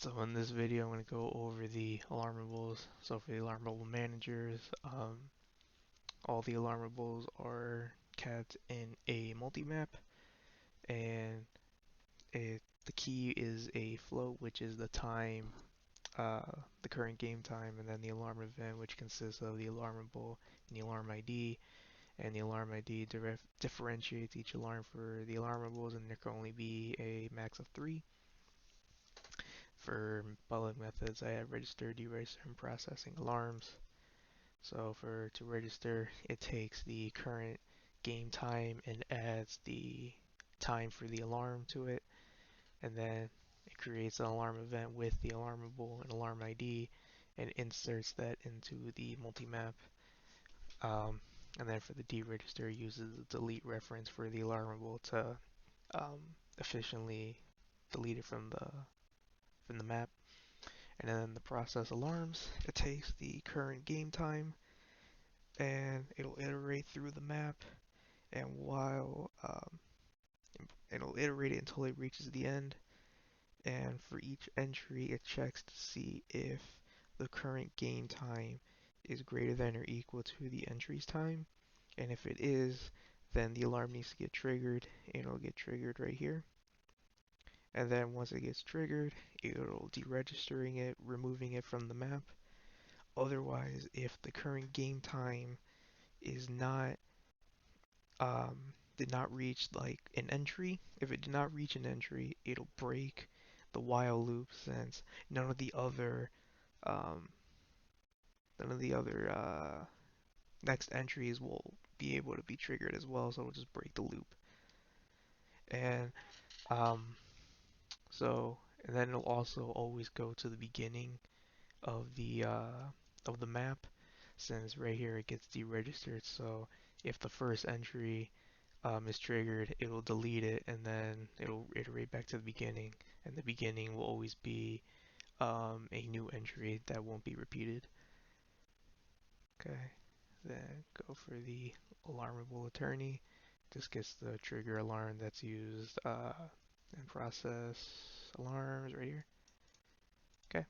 So in this video, I'm going to go over the alarmables. So for the alarmable managers, all the alarmables are kept in a multi-map, and the key is a float, which is the time, the current game time, and then the alarm event, which consists of the alarmable and the alarm ID. And the alarm ID differentiates each alarm for the alarmables, and there can only be a max of 3. For public methods, I have register, deregister, and processing alarms. So to register, it takes the current game time and adds the time for the alarm to it, and then it creates an alarm event with the alarmable and alarm ID and inserts that into the multi-map. Um, and then for the deregister, it uses the delete reference for the alarmable to efficiently delete it from the map. And then the process alarms, it takes the current game time and it'll iterate through the map, and while it'll iterate it until it reaches the end, and for each entry it checks to see if the current game time is greater than or equal to the entry's time, and if it is, then the alarm needs to get triggered, and it'll get triggered right here. And then once it gets triggered, it'll deregistering it, removing it from the map. Otherwise, if the current game time is not um, did not reach like an entry, if it did not reach an entry, it'll break the while loop, since none of the other um, none of the other next entries will be able to be triggered as well, so it'll just break the loop. And um, so and then it'll also always go to the beginning of the map, since right here it gets deregistered. So if the first entry is triggered, it'll delete it and then it'll iterate back to the beginning, and the beginning will always be a new entry that won't be repeated. Okay, then go for the alarmable attorney. This gets the trigger alarm that's used and process alarms right here. Okay,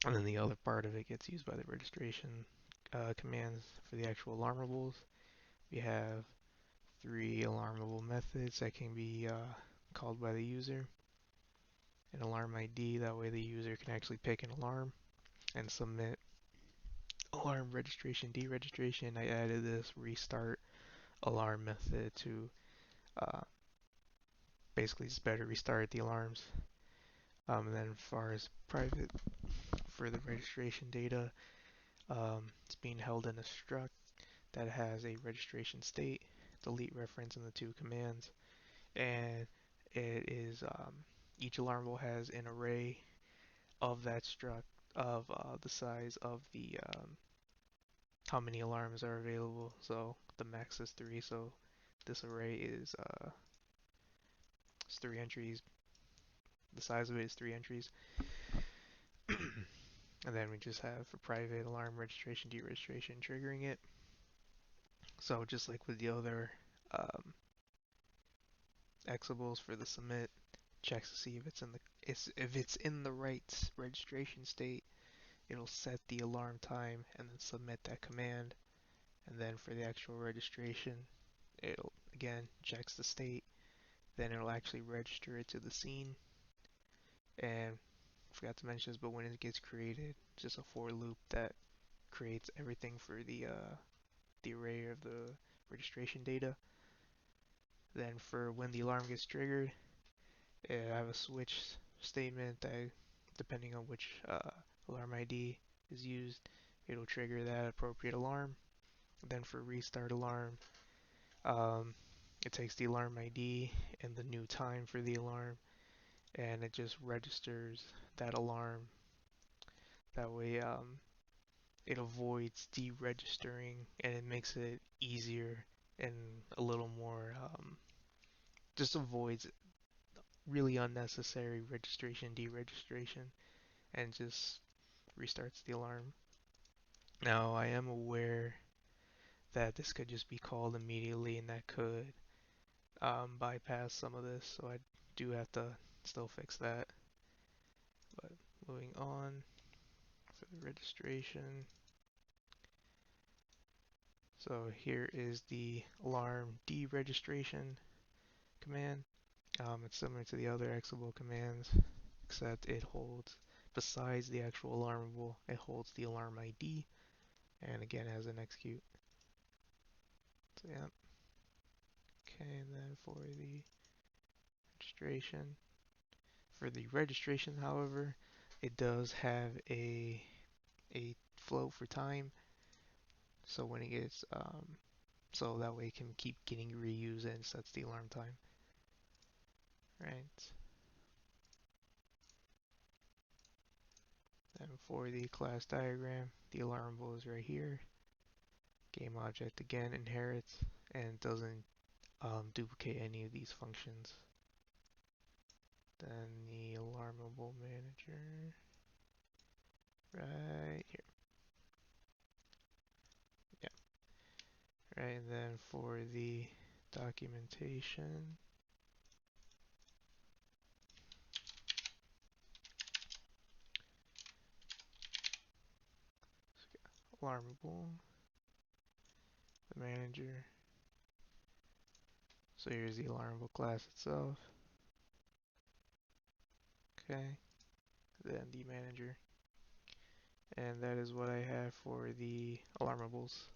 and then the other part of it gets used by the registration commands for the actual alarmables. We have 3 alarmable methods that can be called by the user. An alarm ID, that way the user can actually pick an alarm and submit alarm registration, deregistration. I added this restart alarm method to uh, basically just better restart the alarms. And then as far as private, for the registration data, it's being held in a struct that has a registration state, delete reference, and the 2 commands. And it is each alarmable has an array of that struct of the size of the how many alarms are available. So the max is 3, so this array is 3 entries. The size of it is 3 entries. And then we just have for private alarm registration, deregistration, triggering it. So just like with the other um, exables, for the submit, checks to see if it's in the right registration state. It'll set the alarm time and then submit that command. And then for the actual registration, it'll again checks the state. Then it'll actually register it to the scene. And I forgot to mention this, but when it gets created, it's just a for loop that creates everything for the array of the registration data. Then for when the alarm gets triggered, I have a switch statement that, depending on which alarm ID is used, it'll trigger that appropriate alarm. Then for restart alarm, um, it takes the alarm ID and the new time for the alarm, and it just registers that alarm. That way, it avoids deregistering, and it makes it easier and a little more, just avoids really unnecessary registration, deregistration, and just restarts the alarm. Now, I am aware that this could just be called immediately, and that could bypass some of this, so I do have to still fix that. moving on for the registration. So here is the alarm deregistration command. It's similar to the other Exable commands, except it holds, besides the actual alarmable, it holds the alarm ID, and again has an execute. So yeah. Okay, and then for the registration, however, it does have a flow for time, so when it gets so that way it can keep getting reused and sets the alarm time. Right. Then for the class diagram, the alarmable is right here. Game object again inherits and doesn't duplicate any of these functions. Then the alarmable manager right here. Yeah. Right, and then for the documentation, alarmable, the manager. So here's the alarmable class itself. Okay, then the manager. And that is what I have for the alarmables.